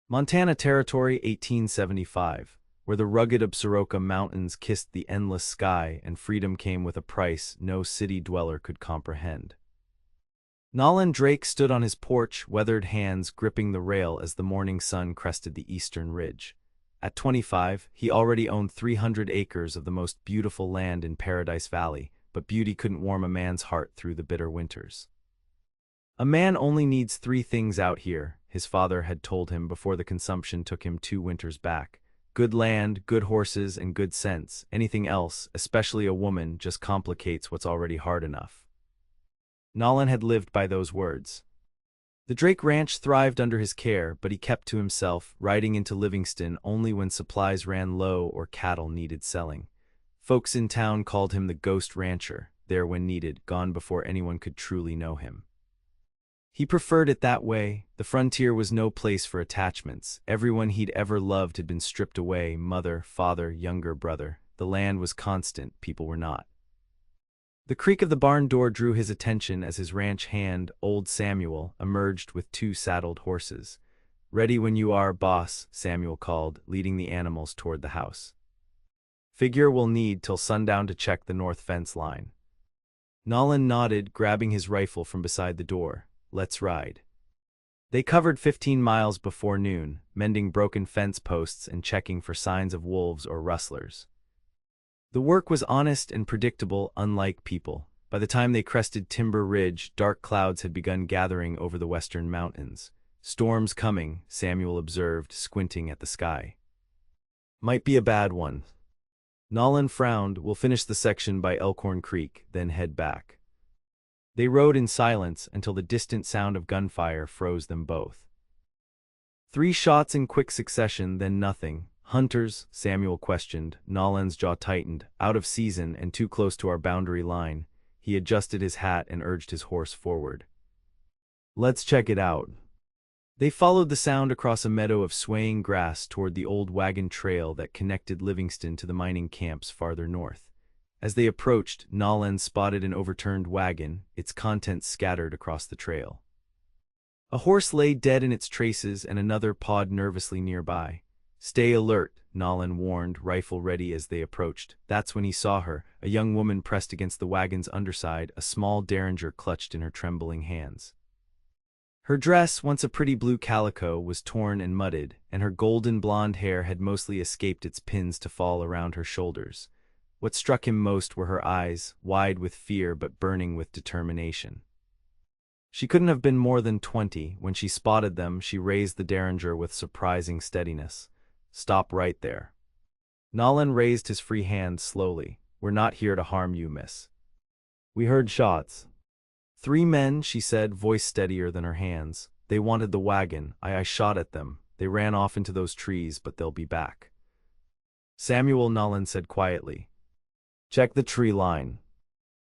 Montana Territory, 1875, where the rugged Absaroka Mountains kissed the endless sky and freedom came with a price no city dweller could comprehend. Nolan Drake stood on his porch, weathered hands gripping the rail as the morning sun crested the eastern ridge. At 25, he already owned 300 acres of the most beautiful land in Paradise Valley, but beauty couldn't warm a man's heart through the bitter winters. A man only needs three things out here, his father had told him before the consumption took him 2 winters back. Good land, good horses, and good sense. Anything else, especially a woman, just complicates what's already hard enough. Nolan had lived by those words. The Drake Ranch thrived under his care, but he kept to himself, riding into Livingston only when supplies ran low or cattle needed selling. Folks in town called him the Ghost Rancher, there when needed, gone before anyone could truly know him. He preferred it that way. The frontier was no place for attachments. Everyone he'd ever loved had been stripped away, mother, father, younger brother. The land was constant, people were not. The creak of the barn door drew his attention as his ranch hand, old Samuel, emerged with 2 saddled horses. "Ready when you are, boss," Samuel called, leading the animals toward the house. "Figure we'll need till sundown to check the north fence line." Nolan nodded, grabbing his rifle from beside the door. "Let's ride." They covered 15 miles before noon, mending broken fence posts and checking for signs of wolves or rustlers. The work was honest and predictable, unlike people. By the time they crested Timber Ridge, dark clouds had begun gathering over the western mountains. "Storm's coming," Samuel observed, squinting at the sky. "Might be a bad one." Nolan frowned. "We'll finish the section by Elkhorn Creek, then head back." They rode in silence until the distant sound of gunfire froze them both. 3 shots in quick succession, then nothing. "Hunters?" Samuel questioned. Nolan's jaw tightened. "Out of season and too close to our boundary line." He adjusted his hat and urged his horse forward. "Let's check it out." They followed the sound across a meadow of swaying grass toward the old wagon trail that connected Livingston to the mining camps farther north. As they approached, Nolan spotted an overturned wagon, its contents scattered across the trail. A horse lay dead in its traces and another pawed nervously nearby. "Stay alert," Nolan warned, rifle ready as they approached. That's when he saw her, a young woman pressed against the wagon's underside, a small derringer clutched in her trembling hands. Her dress, once a pretty blue calico, was torn and mudded, and her golden blonde hair had mostly escaped its pins to fall around her shoulders. What struck him most were her eyes, wide with fear but burning with determination. She couldn't have been more than 20. When she spotted them, she raised the derringer with surprising steadiness. "Stop right there." Nolan raised his free hand slowly. "We're not here to harm you, miss." "We heard shots." 3 men, she said, voice steadier than her hands. "They wanted the wagon. I shot at them. They ran off into those trees, but they'll be back." "Samuel," Nolan said quietly. "Check the tree line."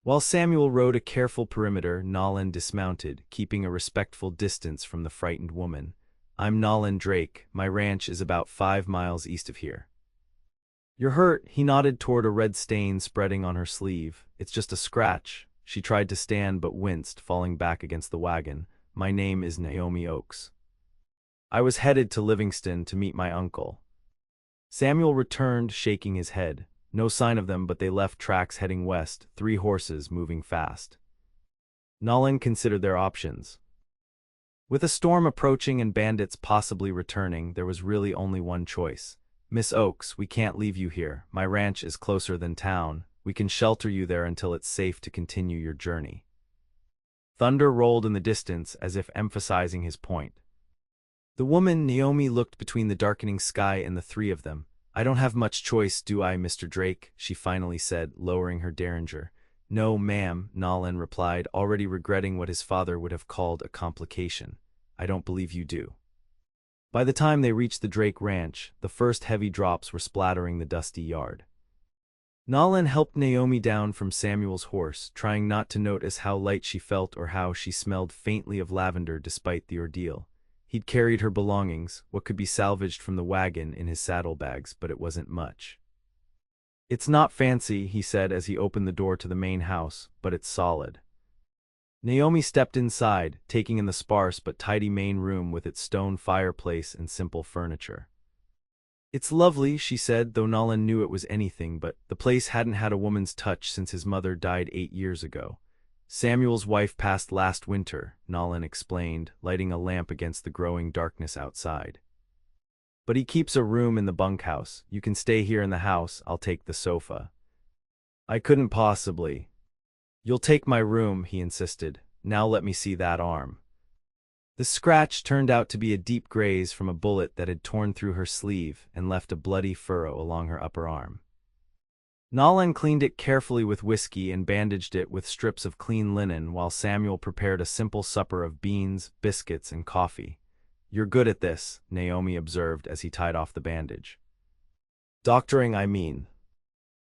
While Samuel rode a careful perimeter, Nolan dismounted, keeping a respectful distance from the frightened woman. "I'm Nolan Drake. My ranch is about 5 miles east of here." "You're hurt?" He nodded toward a red stain spreading on her sleeve. "It's just a scratch." She tried to stand but winced, falling back against the wagon. "My name is Naomi Oakes. I was headed to Livingston to meet my uncle." Samuel returned, shaking his head. "No sign of them, but they left tracks heading west, 3 horses moving fast." Nolan considered their options. With a storm approaching and bandits possibly returning, there was really only one choice. "Miss Oakes, we can't leave you here. My ranch is closer than town. We can shelter you there until it's safe to continue your journey." Thunder rolled in the distance, as if emphasizing his point. The woman, Naomi, looked between the darkening sky and the 3 of them. "I don't have much choice, do I, Mr. Drake?" she finally said, lowering her derringer. "No, ma'am," Nolan replied, already regretting what his father would have called a complication. "I don't believe you do." By the time they reached the Drake Ranch, the first heavy drops were splattering the dusty yard. Nolan helped Naomi down from Samuel's horse, trying not to notice how light she felt or how she smelled faintly of lavender despite the ordeal. He'd carried her belongings, what could be salvaged from the wagon, in his saddlebags, but it wasn't much. "It's not fancy," he said as he opened the door to the main house, "but it's solid." Naomi stepped inside, taking in the sparse but tidy main room with its stone fireplace and simple furniture. "It's lovely," she said, though Nolan knew it was anything but. The place hadn't had a woman's touch since his mother died 8 years ago. "Samuel's wife passed last winter," Nolan explained, lighting a lamp against the growing darkness outside. "But he keeps a room in the bunkhouse. You can stay here in the house, I'll take the sofa." "I couldn't possibly." "You'll take my room," he insisted. "Now let me see that arm." The scratch turned out to be a deep graze from a bullet that had torn through her sleeve and left a bloody furrow along her upper arm. Nolan cleaned it carefully with whiskey and bandaged it with strips of clean linen while Samuel prepared a simple supper of beans, biscuits, and coffee. "You're good at this," Naomi observed as he tied off the bandage. "Doctoring, I mean."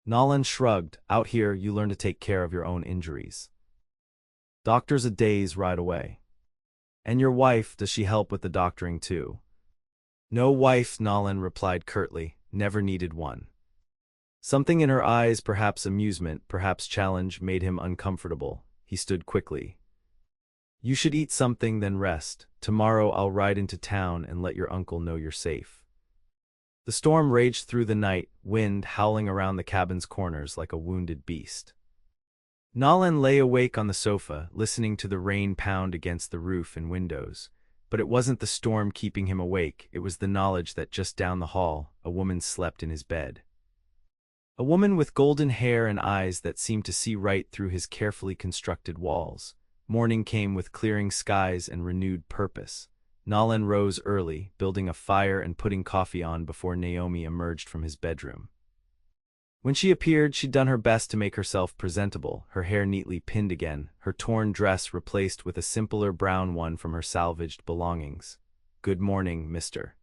Nolan shrugged. "Out here, you learn to take care of your own injuries. Doctor's a day's ride away." "And your wife, does she help with the doctoring too?" "No wife," Nolan replied curtly. "Never needed one." Something in her eyes, perhaps amusement, perhaps challenge, made him uncomfortable. He stood quickly. "You should eat something, then rest. Tomorrow I'll ride into town and let your uncle know you're safe." The storm raged through the night, wind howling around the cabin's corners like a wounded beast. Nolan lay awake on the sofa, listening to the rain pound against the roof and windows. But it wasn't the storm keeping him awake, it was the knowledge that just down the hall, a woman slept in his bed. A woman with golden hair and eyes that seemed to see right through his carefully constructed walls. Morning came with clearing skies and renewed purpose. Nolan rose early, building a fire and putting coffee on before Naomi emerged from his bedroom. When she appeared, she'd done her best to make herself presentable, her hair neatly pinned again, her torn dress replaced with a simpler brown one from her salvaged belongings. "Good morning, Mr.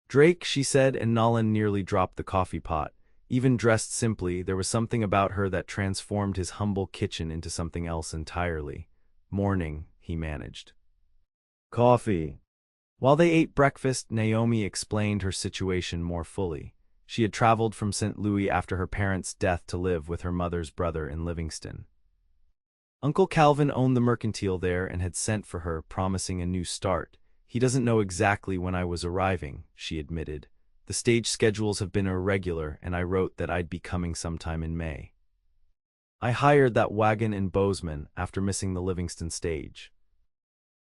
Drake," she said, and Nolan nearly dropped the coffee pot. Even dressed simply, there was something about her that transformed his humble kitchen into something else entirely. "Morning," he managed. "Coffee." While they ate breakfast, Naomi explained her situation more fully. She had traveled from St. Louis after her parents' death to live with her mother's brother in Livingston. Uncle Calvin owned the mercantile there and had sent for her, promising a new start. "He doesn't know exactly when I was arriving," she admitted. "The stage schedules have been irregular, and I wrote that I'd be coming sometime in May. I hired that wagon in Bozeman after missing the Livingston stage."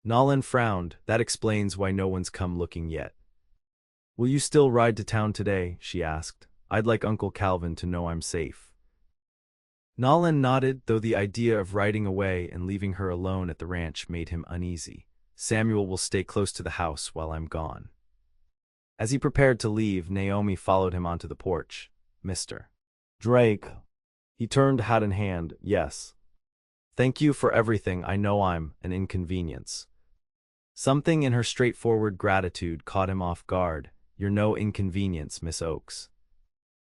Nolan frowned. "That explains why no one's come looking yet." "Will you still ride to town today?" she asked. "I'd like Uncle Calvin to know I'm safe." Nolan nodded, though the idea of riding away and leaving her alone at the ranch made him uneasy. "Samuel will stay close to the house while I'm gone." As he prepared to leave, Naomi followed him onto the porch. "Mr. Drake." He turned, hat in hand. "Yes. Thank you for everything. I know I'm an inconvenience." Something in her straightforward gratitude caught him off guard. "You're no inconvenience, Miss Oakes.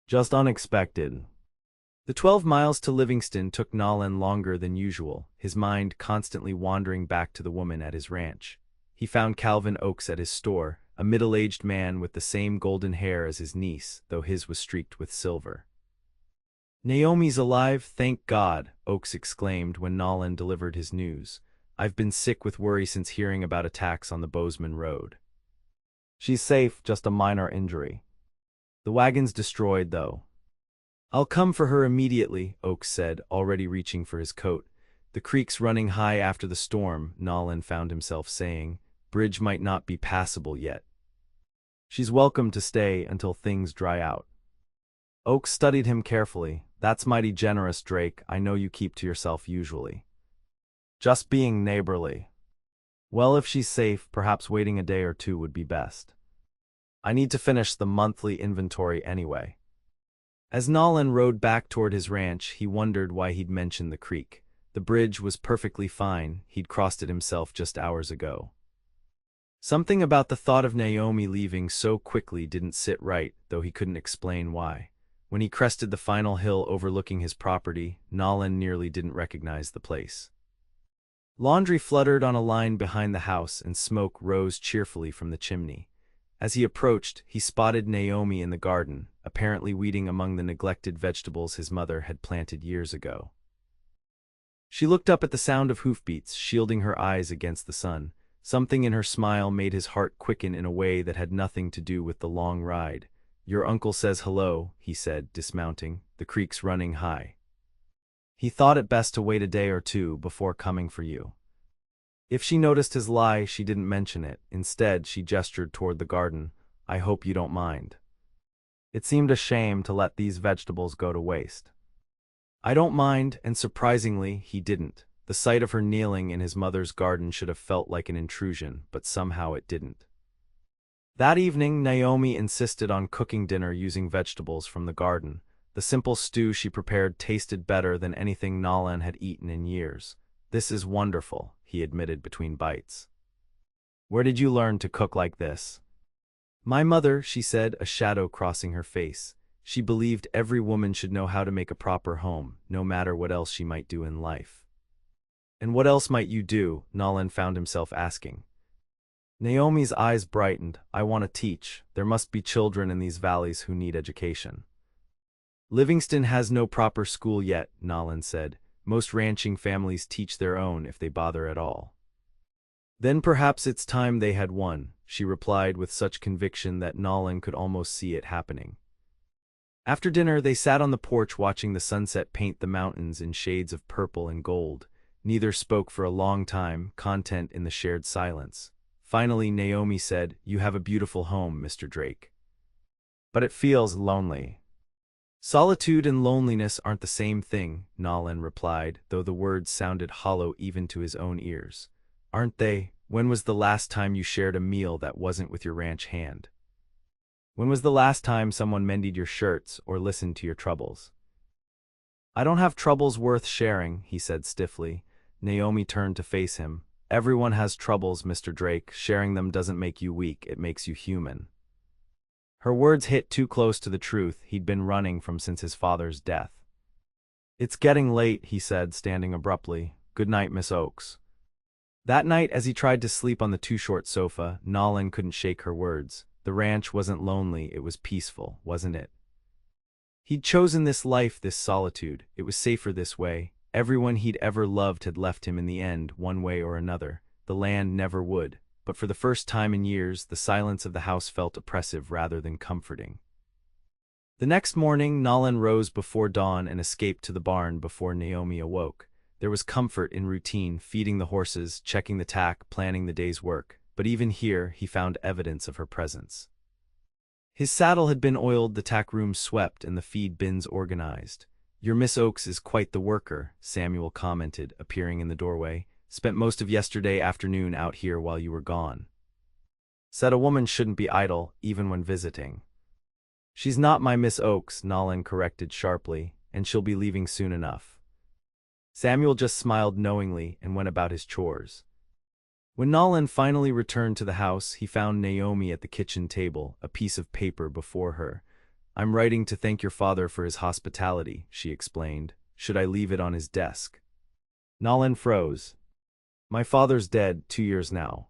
Just unexpected." The 12 miles to Livingston took Nolan longer than usual, his mind constantly wandering back to the woman at his ranch. He found Calvin Oakes at his store, a middle-aged man with the same golden hair as his niece, though his was streaked with silver. "Naomi's alive, thank God," Oakes exclaimed when Nolan delivered his news. "I've been sick with worry since hearing about attacks on the Bozeman Road." "She's safe, just a minor injury. The wagon's destroyed, though." "I'll come for her immediately," Oakes said, already reaching for his coat. "The creek's running high after the storm," Nolan found himself saying. "Bridge might not be passable yet." "She's welcome to stay until things dry out." Oakes studied him carefully. "That's mighty generous, Drake. I know you keep to yourself usually." "Just being neighborly." "Well, if she's safe, perhaps waiting a day or two would be best. I need to finish the monthly inventory anyway." As Nolan rode back toward his ranch, he wondered why he'd mentioned the creek. The bridge was perfectly fine. He'd crossed it himself just hours ago. Something about the thought of Naomi leaving so quickly didn't sit right, though he couldn't explain why. When he crested the final hill overlooking his property, Nolan nearly didn't recognize the place. Laundry fluttered on a line behind the house, and smoke rose cheerfully from the chimney. As he approached, he spotted Naomi in the garden, apparently weeding among the neglected vegetables his mother had planted years ago. She looked up at the sound of hoofbeats, shielding her eyes against the sun. Something in her smile made his heart quicken in a way that had nothing to do with the long ride. "Your uncle says hello," he said, dismounting. "The creek's running high. He thought it best to wait a day or two before coming for you." If she noticed his lie, she didn't mention it. Instead, she gestured toward the garden. "I hope you don't mind. It seemed a shame to let these vegetables go to waste." "I don't mind," and surprisingly, he didn't. The sight of her kneeling in his mother's garden should have felt like an intrusion, but somehow it didn't. That evening, Naomi insisted on cooking dinner using vegetables from the garden. The simple stew she prepared tasted better than anything Nolan had eaten in years. "This is wonderful," he admitted between bites. "Where did you learn to cook like this?" "My mother," she said, a shadow crossing her face. She believed every woman should know how to make a proper home, no matter what else she might do in life. "And what else might you do?" Nolan found himself asking. Naomi's eyes brightened. "I want to teach. There must be children in these valleys who need education." "Livingston has no proper school yet," Nolan said. "Most ranching families teach their own if they bother at all." "Then perhaps it's time they had one," she replied with such conviction that Nolan could almost see it happening. After dinner, they sat on the porch watching the sunset paint the mountains in shades of purple and gold. Neither spoke for a long time, content in the shared silence. Finally, Naomi said, "You have a beautiful home, Mr. Drake. But it feels lonely." "Solitude and loneliness aren't the same thing," Nolan replied, though the words sounded hollow even to his own ears. "Aren't they? When was the last time you shared a meal that wasn't with your ranch hand? When was the last time someone mended your shirts or listened to your troubles?" "I don't have troubles worth sharing," he said stiffly. Naomi turned to face him. "Everyone has troubles, Mr. Drake. Sharing them doesn't make you weak, it makes you human." Her words hit too close to the truth he'd been running from since his father's death. "It's getting late," he said, standing abruptly. "Good night, Miss Oakes." That night, as he tried to sleep on the too-short sofa, Nolan couldn't shake her words. The ranch wasn't lonely, it was peaceful, wasn't it? He'd chosen this life, this solitude. It was safer this way. Everyone he'd ever loved had left him in the end, one way or another. The land never would. But for the first time in years, the silence of the house felt oppressive rather than comforting. The next morning, Nolan rose before dawn and escaped to the barn before Naomi awoke. There was comfort in routine, feeding the horses, checking the tack, planning the day's work. But even here, he found evidence of her presence. His saddle had been oiled, the tack room swept, and the feed bins organized. "Your Miss Oakes is quite the worker," Samuel commented, appearing in the doorway. "Spent most of yesterday afternoon out here while you were gone." "Said a woman shouldn't be idle, even when visiting." "She's not my Miss Oakes," Nolan corrected sharply, "and she'll be leaving soon enough." Samuel just smiled knowingly and went about his chores. When Nolan finally returned to the house, he found Naomi at the kitchen table, a piece of paper before her. "I'm writing to thank your father for his hospitality," she explained. "Should I leave it on his desk?" Nolan froze. "My father's dead, 2 years now."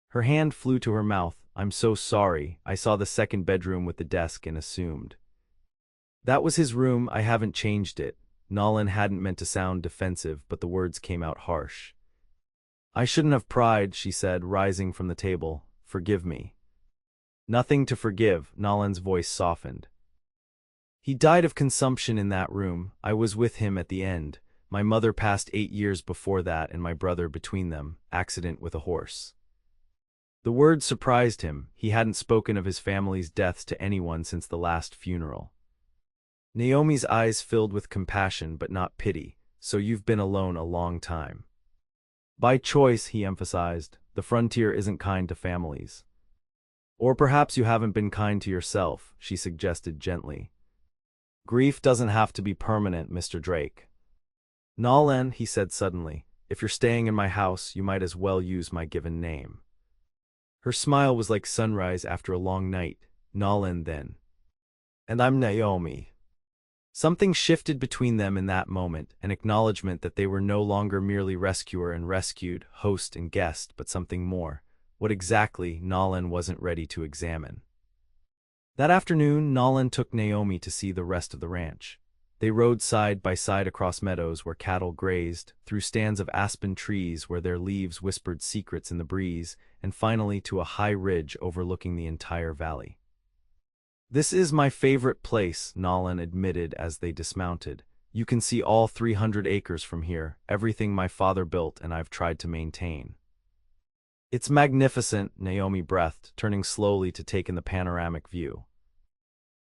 Her hand flew to her mouth. "I'm so sorry. I saw the second bedroom with the desk and assumed." "That was his room. I haven't changed it." Nolan hadn't meant to sound defensive, but the words came out harsh. "I shouldn't have pried," she said, rising from the table. "Forgive me." "Nothing to forgive," Nolan's voice softened. "He died of consumption in that room. I was with him at the end. My mother passed 8 years before that and my brother between them, accident with a horse." The words surprised him. He hadn't spoken of his family's deaths to anyone since the last funeral. Naomi's eyes filled with compassion but not pity. "So you've been alone a long time." "By choice," he emphasized. "The frontier isn't kind to families." "Or perhaps you haven't been kind to yourself," she suggested gently. "Grief doesn't have to be permanent, Mr. Drake." "Nolan," he said suddenly, "if you're staying in my house, you might as well use my given name." Her smile was like sunrise after a long night. "Nolan, then." "And I'm Naomi." Something shifted between them in that moment, an acknowledgement that they were no longer merely rescuer and rescued, host and guest, but something more. What exactly, Nolan wasn't ready to examine. That afternoon, Nolan took Naomi to see the rest of the ranch. They rode side by side across meadows where cattle grazed, through stands of aspen trees where their leaves whispered secrets in the breeze, and finally to a high ridge overlooking the entire valley. "This is my favorite place," Nolan admitted as they dismounted. "You can see all 300 acres from here, everything my father built and I've tried to maintain." "It's magnificent," Naomi breathed, turning slowly to take in the panoramic view.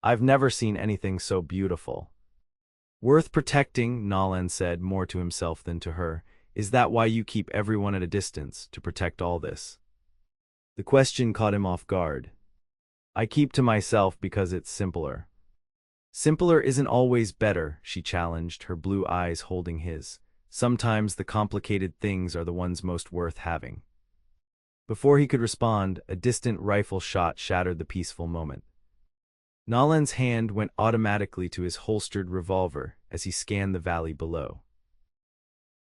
"I've never seen anything so beautiful." "Worth protecting," Nolan said, more to himself than to her. "Is that why you keep everyone at a distance, to protect all this?" The question caught him off guard. "I keep to myself because it's simpler." "Simpler isn't always better," she challenged, her blue eyes holding his. "Sometimes the complicated things are the ones most worth having." Before he could respond, a distant rifle shot shattered the peaceful moment. Nolan's hand went automatically to his holstered revolver as he scanned the valley below.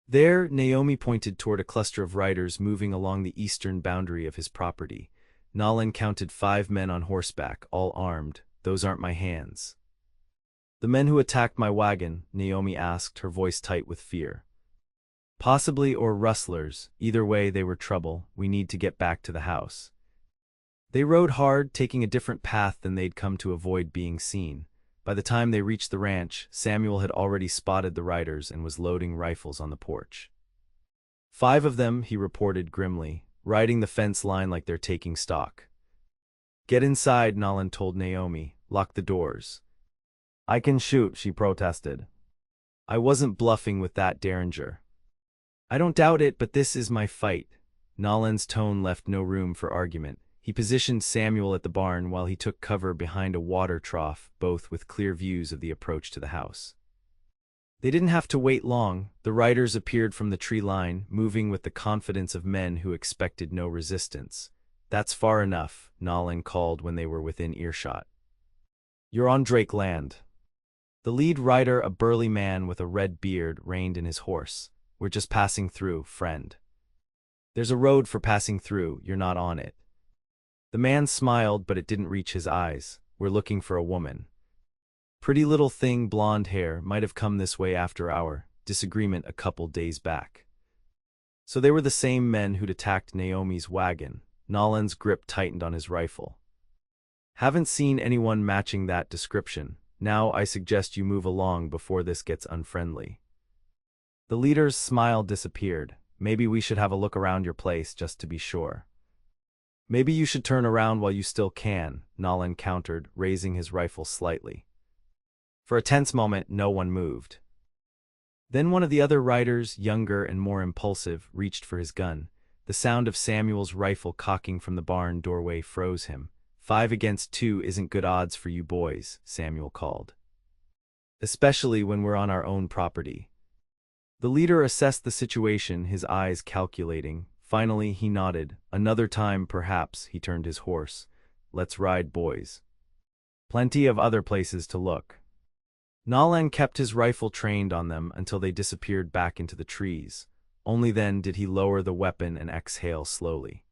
There, Naomi pointed toward a cluster of riders moving along the eastern boundary of his property. Nolan counted 5 men on horseback, all armed. "Those aren't my hands." "The men who attacked my wagon?" Naomi asked, her voice tight with fear. "Possibly, or rustlers. Either way, they were trouble. We need to get back to the house." They rode hard, taking a different path than they'd come to avoid being seen. By the time they reached the ranch, Samuel had already spotted the riders and was loading rifles on the porch. 5 of them," he reported grimly, riding the fence line like they're taking stock. "Get inside," Nolan told Naomi. "Lock the doors." "I can shoot," she protested. "I wasn't bluffing with that Derringer." "I don't doubt it, but this is my fight." Nolan's tone left no room for argument. He positioned Samuel at the barn while he took cover behind a water trough, both with clear views of the approach to the house. They didn't have to wait long. The riders appeared from the tree line, moving with the confidence of men who expected no resistance. "That's far enough," Nolan called when they were within earshot. "You're on Drake land." The lead rider, a burly man with a red beard, reined in his horse. "We're just passing through, friend." "There's a road for passing through, you're not on it." The man smiled, but it didn't reach his eyes. "We're looking for a woman." "Pretty little thing, blonde hair, might have come this way after our disagreement a couple days back." So they were the same men who'd attacked Naomi's wagon. Nolan's grip tightened on his rifle. "Haven't seen anyone matching that description. Now I suggest you move along before this gets unfriendly." The leader's smile disappeared. "Maybe we should have a look around your place just to be sure." "Maybe you should turn around while you still can," Nolan countered, raising his rifle slightly. For a tense moment, no one moved. Then one of the other riders, younger and more impulsive, reached for his gun. The sound of Samuel's rifle cocking from the barn doorway froze him. 5 against 2 isn't good odds for you boys," Samuel called. "Especially when we're on our own property." The leader assessed the situation, his eyes calculating. Finally, he nodded. "Another time, perhaps," he turned his horse. "Let's ride, boys. Plenty of other places to look." Nolan kept his rifle trained on them until they disappeared back into the trees. Only then did he lower the weapon and exhale slowly.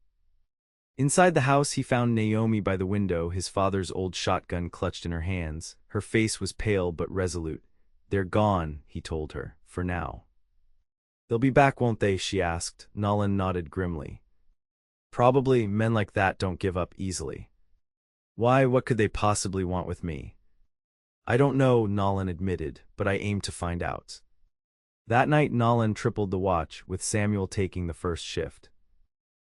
Inside the house, he found Naomi by the window, his father's old shotgun clutched in her hands. Her face was pale but resolute. "They're gone," he told her, "for now." "They'll be back, won't they?" she asked. Nolan nodded grimly. "Probably. Men like that don't give up easily." "Why, what could they possibly want with me?" "I don't know," Nolan admitted, "but I aim to find out." That night, Nolan tripled the watch, with Samuel taking the first shift.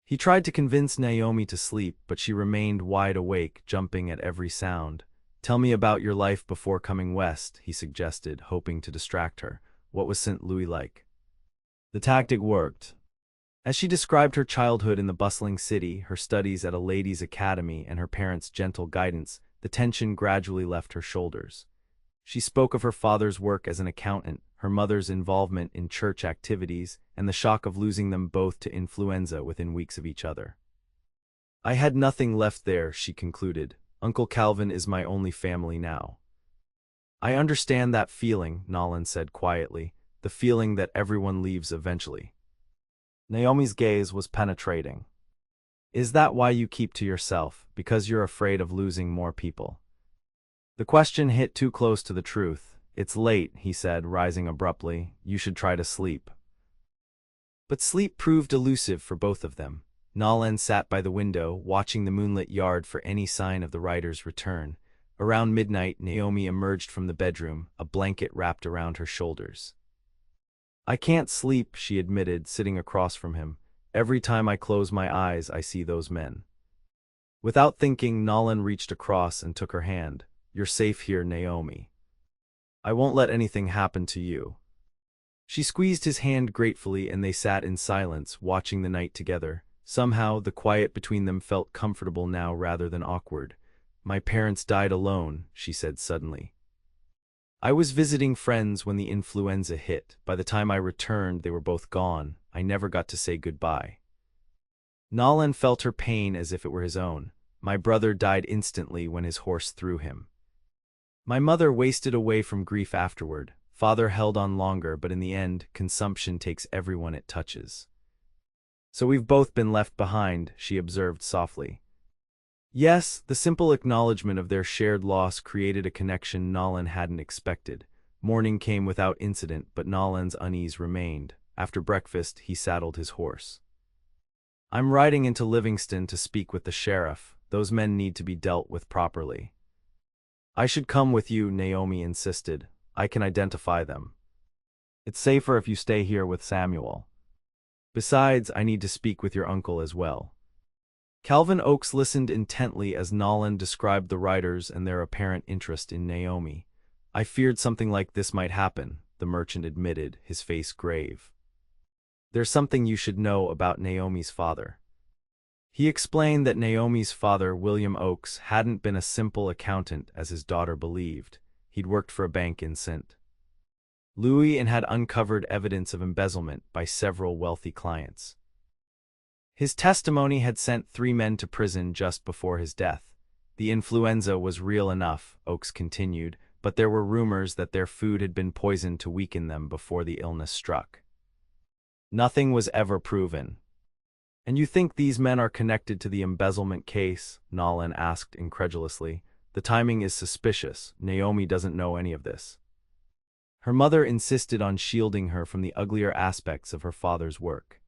He tried to convince Naomi to sleep, but she remained wide awake, jumping at every sound. "Tell me about your life before coming west," he suggested, hoping to distract her. "What was St. Louis like?" The tactic worked. As she described her childhood in the bustling city, her studies at a ladies' academy, and her parents' gentle guidance, the tension gradually left her shoulders. She spoke of her father's work as an accountant, her mother's involvement in church activities, and the shock of losing them both to influenza within weeks of each other. "I had nothing left there," she concluded. "Uncle Calvin is my only family now." "I understand that feeling," Nolan said quietly, "the feeling that everyone leaves eventually." Naomi's gaze was penetrating. "Is that why you keep to yourself, because you're afraid of losing more people?" The question hit too close to the truth. It's late, he said, rising abruptly. You should try to sleep. But sleep proved elusive for both of them. Nolan sat by the window, watching the moonlit yard for any sign of the rider's return. Around midnight, Naomi emerged from the bedroom, a blanket wrapped around her shoulders. I can't sleep, she admitted, sitting across from him. Every time I close my eyes, I see those men. Without thinking, Nolan reached across and took her hand. You're safe here, Naomi. I won't let anything happen to you. She squeezed his hand gratefully, and they sat in silence, watching the night together. Somehow, the quiet between them felt comfortable now rather than awkward. My parents died alone, she said suddenly. I was visiting friends when the influenza hit. By the time I returned, they were both gone. I never got to say goodbye. Nolan felt her pain as if it were his own. My brother died instantly when his horse threw him. My mother wasted away from grief afterward. Father held on longer, but in the end, consumption takes everyone it touches. So we've both been left behind, she observed softly. Yes, the simple acknowledgement of their shared loss created a connection Nolan hadn't expected. Morning came without incident, but Nolan's unease remained. After breakfast, he saddled his horse. I'm riding into Livingston to speak with the sheriff. Those men need to be dealt with properly. I should come with you, Naomi insisted. I can identify them. It's safer if you stay here with Samuel. Besides, I need to speak with your uncle as well. Calvin Oakes listened intently as Nolan described the riders and their apparent interest in Naomi. I feared something like this might happen, the merchant admitted, his face grave. There's something you should know about Naomi's father. He explained that Naomi's father, William Oakes, hadn't been a simple accountant as his daughter believed. He'd worked for a bank in St. Louis and had uncovered evidence of embezzlement by several wealthy clients. His testimony had sent 3 men to prison just before his death. The influenza was real enough, Oakes continued, but there were rumors that their food had been poisoned to weaken them before the illness struck. Nothing was ever proven. And you think these men are connected to the embezzlement case? Nolan asked incredulously. The timing is suspicious. Naomi doesn't know any of this. Her mother insisted on shielding her from the uglier aspects of her father's work.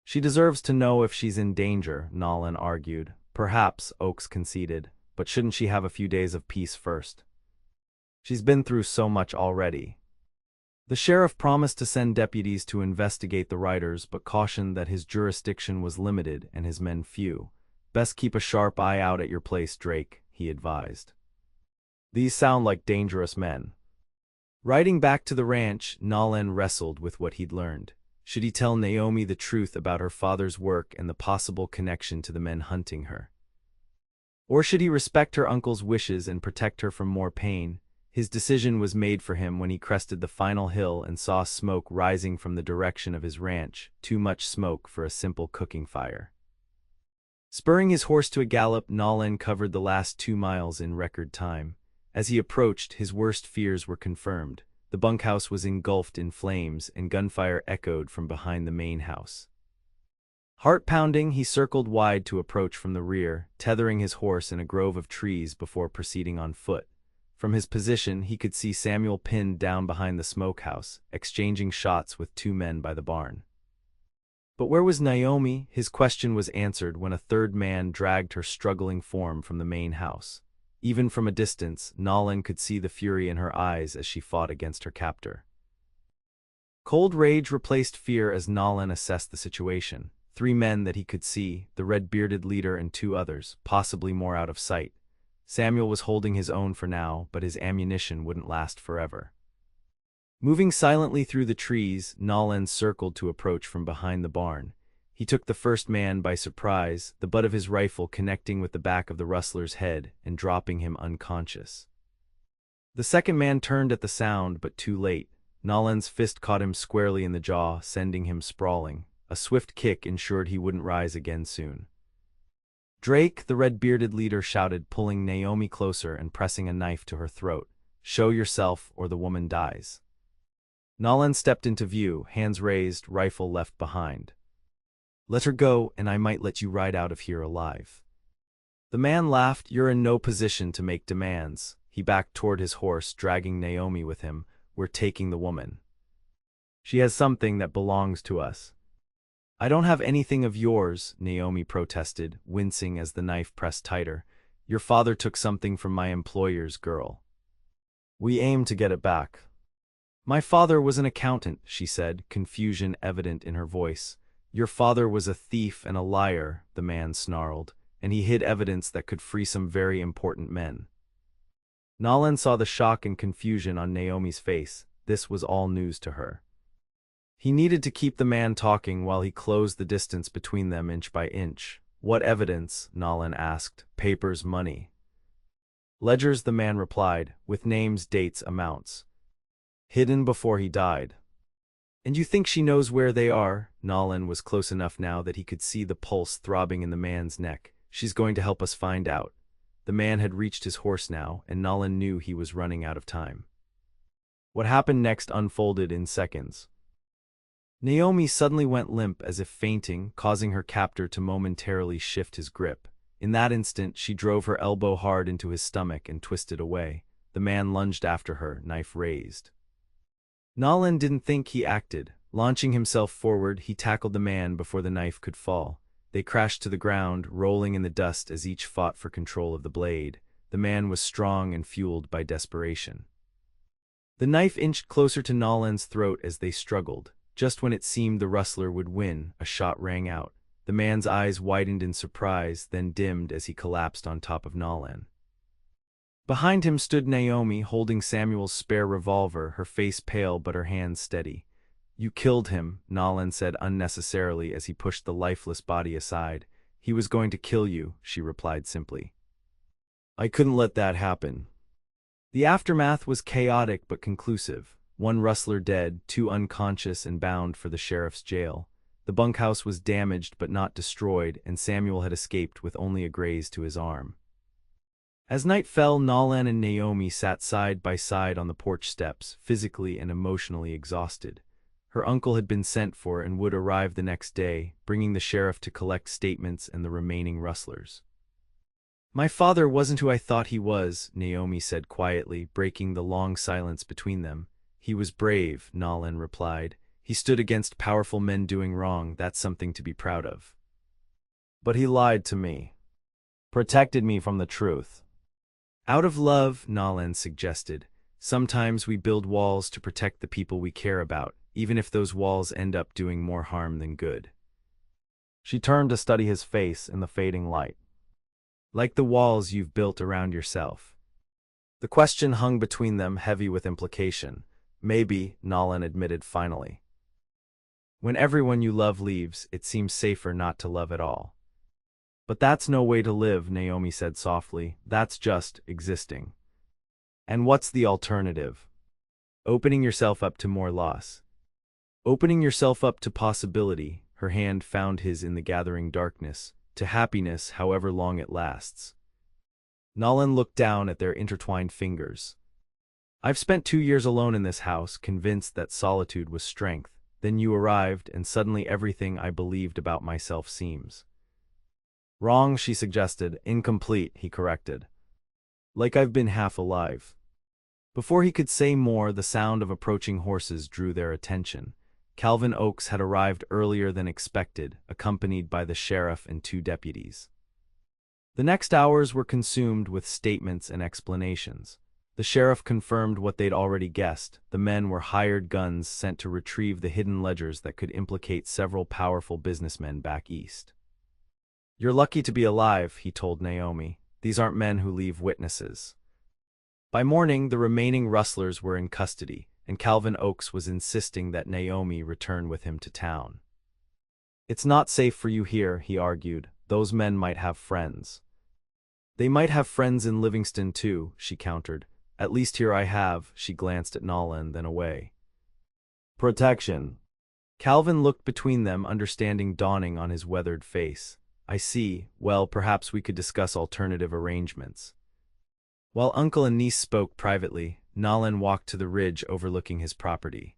She deserves to know if she's in danger, Nolan argued. Perhaps, Oakes conceded, but shouldn't she have a few days of peace first? She's been through so much already. The sheriff promised to send deputies to investigate the riders, but cautioned that his jurisdiction was limited and his men few. Best keep a sharp eye out at your place, Drake, he advised. These sound like dangerous men. Riding back to the ranch, Nolan wrestled with what he'd learned. Should he tell Naomi the truth about her father's work and the possible connection to the men hunting her? Or should he respect her uncle's wishes and protect her from more pain? His decision was made for him when he crested the final hill and saw smoke rising from the direction of his ranch, too much smoke for a simple cooking fire. Spurring his horse to a gallop, Nolan covered the last 2 miles in record time. As he approached, his worst fears were confirmed. The bunkhouse was engulfed in flames, and gunfire echoed from behind the main house. Heart-pounding, he circled wide to approach from the rear, tethering his horse in a grove of trees before proceeding on foot. From his position, he could see Samuel pinned down behind the smokehouse, exchanging shots with 2 men by the barn. But where was Naomi? His question was answered when a 3rd man dragged her struggling form from the main house. Even from a distance, Nolan could see the fury in her eyes as she fought against her captor. Cold rage replaced fear as Nolan assessed the situation. 3 men that he could see, the red-bearded leader and 2 others, possibly more out of sight. Samuel was holding his own for now, but his ammunition wouldn't last forever. Moving silently through the trees, Nolan circled to approach from behind the barn. He took the 1st man by surprise, the butt of his rifle connecting with the back of the rustler's head and dropping him unconscious. The 2nd man turned at the sound, but too late. Nolan's fist caught him squarely in the jaw, sending him sprawling. A swift kick ensured he wouldn't rise again soon. Drake, the red-bearded leader, shouted, pulling Naomi closer and pressing a knife to her throat. Show yourself, or the woman dies. Nolan stepped into view, hands raised, rifle left behind. Let her go, and I might let you ride out of here alive. The man laughed. You're in no position to make demands. He backed toward his horse, dragging Naomi with him. "We're taking the woman. She has something that belongs to us." "I don't have anything of yours," Naomi protested, wincing as the knife pressed tighter. "Your father took something from my employer's girl. We aim to get it back." "My father was an accountant," she said, confusion evident in her voice. "Your father was a thief and a liar," the man snarled, "and he hid evidence that could free some very important men." Nolan saw the shock and confusion on Naomi's face. This was all news to her. He needed to keep the man talking while he closed the distance between them inch by inch. "What evidence?" Nolan asked. "Papers, money." "Ledgers," the man replied, "with names, dates, amounts. Hidden before he died." "And you think she knows where they are?" Nolan was close enough now that he could see the pulse throbbing in the man's neck. "She's going to help us find out." The man had reached his horse now, and Nolan knew he was running out of time. What happened next unfolded in seconds. Naomi suddenly went limp as if fainting, causing her captor to momentarily shift his grip. In that instant, she drove her elbow hard into his stomach and twisted away. The man lunged after her, knife raised. Nolan didn't think, he acted. Launching himself forward, he tackled the man before the knife could fall. They crashed to the ground, rolling in the dust as each fought for control of the blade. The man was strong and fueled by desperation. The knife inched closer to Nolan's throat as they struggled. Just when it seemed the rustler would win, a shot rang out. The man's eyes widened in surprise, then dimmed as he collapsed on top of Nolan. Behind him stood Naomi, holding Samuel's spare revolver, her face pale but her hands steady. "You killed him," Nolan said unnecessarily as he pushed the lifeless body aside. "He was going to kill you," she replied simply. "I couldn't let that happen." The aftermath was chaotic but conclusive. One rustler dead, 2 unconscious and bound for the sheriff's jail. The bunkhouse was damaged but not destroyed, and Samuel had escaped with only a graze to his arm. As night fell, Nolan and Naomi sat side by side on the porch steps, physically and emotionally exhausted. Her uncle had been sent for and would arrive the next day, bringing the sheriff to collect statements and the remaining rustlers. "My father wasn't who I thought he was," Naomi said quietly, breaking the long silence between them. "He was brave," Nolan replied. "He stood against powerful men doing wrong. That's something to be proud of. But he lied to me. Protected me from the truth." "Out of love," Nolan suggested. "Sometimes we build walls to protect the people we care about, even if those walls end up doing more harm than good." She turned to study his face in the fading light. "Like the walls you've built around yourself." The question hung between them, heavy with implication. "Maybe," Nolan admitted finally. "When everyone you love leaves, it seems safer not to love at all." "But that's no way to live," Naomi said softly. "That's just existing." "And what's the alternative?" "Opening yourself up to more loss. Opening yourself up to possibility." Her hand found his in the gathering darkness. "To happiness, however long it lasts." Nolan looked down at their intertwined fingers. "I've spent 2 years alone in this house, convinced that solitude was strength. Then you arrived, and suddenly everything I believed about myself seems wrong," she suggested. "Incomplete," he corrected. "Like I've been half alive." Before he could say more, the sound of approaching horses drew their attention. Calvin Oakes had arrived earlier than expected, accompanied by the sheriff and 2 deputies. The next hours were consumed with statements and explanations. The sheriff confirmed what they'd already guessed. The men were hired guns sent to retrieve the hidden ledgers that could implicate several powerful businessmen back east. "You're lucky to be alive," he told Naomi. "These aren't men who leave witnesses." By morning, the remaining rustlers were in custody, and Calvin Oakes was insisting that Naomi return with him to town. "It's not safe for you here," he argued. "Those men might have friends." "They might have friends in Livingston too," she countered. "At least here I have." She glanced at Nolan, then away. "Protection." Calvin looked between them, understanding dawning on his weathered face. "I see. Well, perhaps we could discuss alternative arrangements." While uncle and niece spoke privately, Nolan walked to the ridge overlooking his property.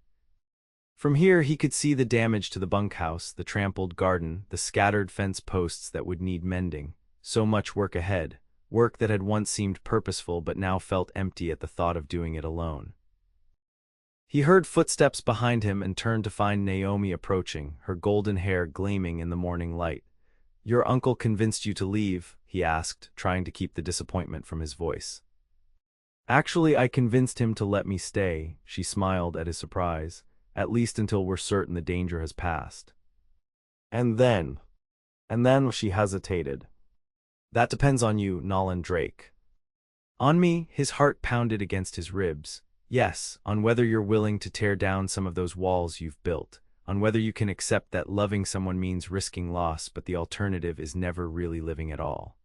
From here he could see the damage to the bunkhouse, the trampled garden, the scattered fence posts that would need mending. So much work ahead. work that had once seemed purposeful but now felt empty at the thought of doing it alone. He heard footsteps behind him and turned to find Naomi approaching, her golden hair gleaming in the morning light. "Your uncle convinced you to leave?" he asked, trying to keep the disappointment from his voice. "Actually, I convinced him to let me stay," she smiled at his surprise, "at least until we're certain the danger has passed." And then she hesitated. "That depends on you, Nolan Drake." "On me?" His heart pounded against his ribs. "Yes, on whether you're willing to tear down some of those walls you've built, on whether you can accept that loving someone means risking loss, but the alternative is never really living at all."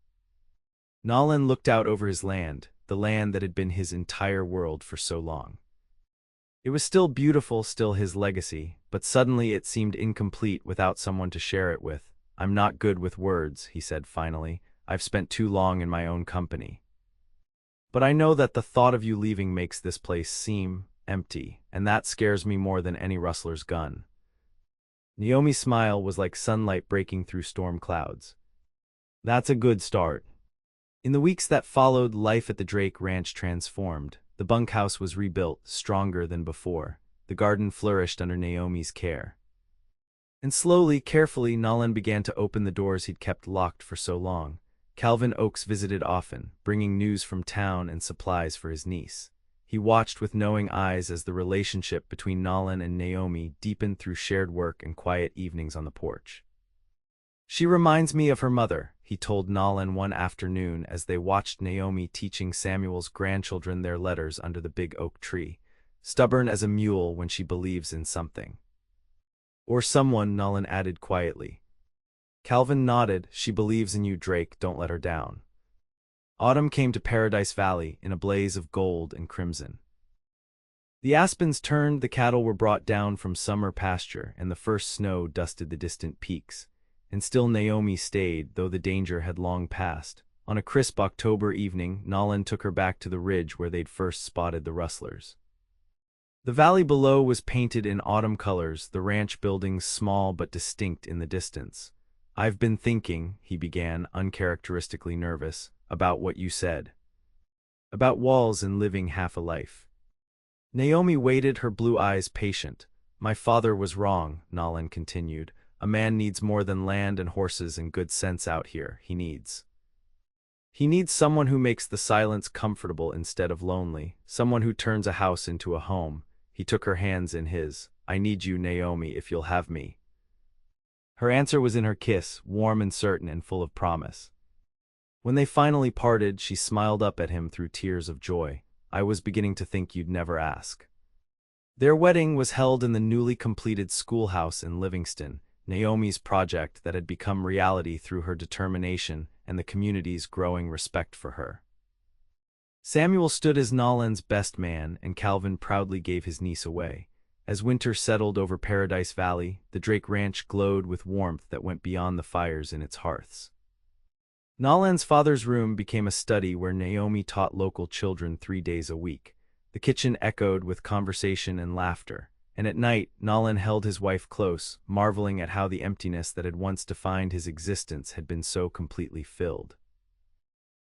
Nolan looked out over his land, the land that had been his entire world for so long. It was still beautiful, still his legacy, but suddenly it seemed incomplete without someone to share it with. "I'm not good with words," he said finally. "I've spent too long in my own company. But I know that the thought of you leaving makes this place seem empty, and that scares me more than any rustler's gun." Naomi's smile was like sunlight breaking through storm clouds. "That's a good start." In the weeks that followed, life at the Drake Ranch transformed. The bunkhouse was rebuilt, stronger than before. The garden flourished under Naomi's care. And slowly, carefully, Nolan began to open the doors he'd kept locked for so long. Calvin Oakes visited often, bringing news from town and supplies for his niece. He watched with knowing eyes as the relationship between Nolan and Naomi deepened through shared work and quiet evenings on the porch. "She reminds me of her mother," he told Nolan one afternoon as they watched Naomi teaching Samuel's grandchildren their letters under the big oak tree. "Stubborn as a mule when she believes in something." "Or someone," Nolan added quietly. Calvin nodded. "She believes in you, Drake. Don't let her down." Autumn came to Paradise Valley in a blaze of gold and crimson. The aspens turned, the cattle were brought down from summer pasture, and the first snow dusted the distant peaks. And still Naomi stayed, though the danger had long passed. On a crisp October evening, Nolan took her back to the ridge where they'd first spotted the rustlers. The valley below was painted in autumn colors, the ranch buildings small but distinct in the distance. "I've been thinking," he began, uncharacteristically nervous, "about what you said. About walls and living half a life." Naomi waited, her blue eyes patient. "My father was wrong," Nolan continued. "A man needs more than land and horses and good sense out here. He needs someone who makes the silence comfortable instead of lonely, someone who turns a house into a home." He took her hands in his. "I need you, Naomi, if you'll have me." Her answer was in her kiss, warm and certain and full of promise. When they finally parted, she smiled up at him through tears of joy. "I was beginning to think you'd never ask." Their wedding was held in the newly completed schoolhouse in Livingston, Naomi's project that had become reality through her determination and the community's growing respect for her. Samuel stood as Nolan's best man, and Calvin proudly gave his niece away. As winter settled over Paradise Valley, the Drake Ranch glowed with warmth that went beyond the fires in its hearths. Nolan's father's room became a study where Naomi taught local children 3 days a week. The kitchen echoed with conversation and laughter. And at night, Nolan held his wife close, marveling at how the emptiness that had once defined his existence had been so completely filled.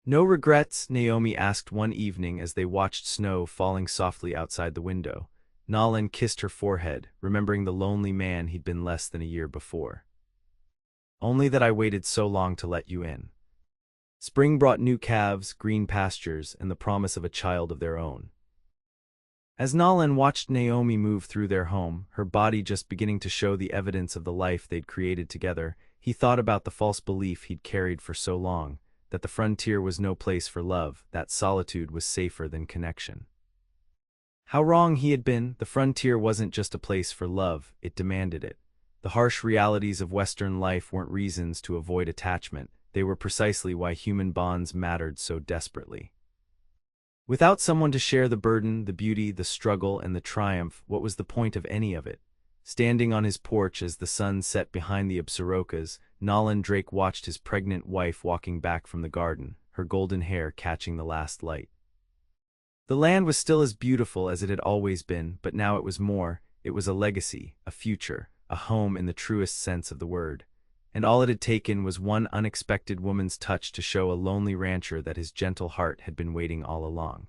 "No regrets?" Naomi asked one evening as they watched snow falling softly outside the window. Nolan kissed her forehead, remembering the lonely man he'd been less than a year before. "Only that I waited so long to let you in." Spring brought new calves, green pastures, and the promise of a child of their own. As Nolan watched Naomi move through their home, her body just beginning to show the evidence of the life they'd created together, he thought about the false belief he'd carried for so long, that the frontier was no place for love, that solitude was safer than connection. How wrong he had been. The frontier wasn't just a place for love, it demanded it. The harsh realities of Western life weren't reasons to avoid attachment, they were precisely why human bonds mattered so desperately. Without someone to share the burden, the beauty, the struggle, and the triumph, what was the point of any of it? Standing on his porch as the sun set behind the Absarokas, Nolan Drake watched his pregnant wife walking back from the garden, her golden hair catching the last light. The land was still as beautiful as it had always been, but now it was more. It was a legacy, a future, a home in the truest sense of the word. and all it had taken was one unexpected woman's touch to show a lonely rancher that his gentle heart had been waiting all along.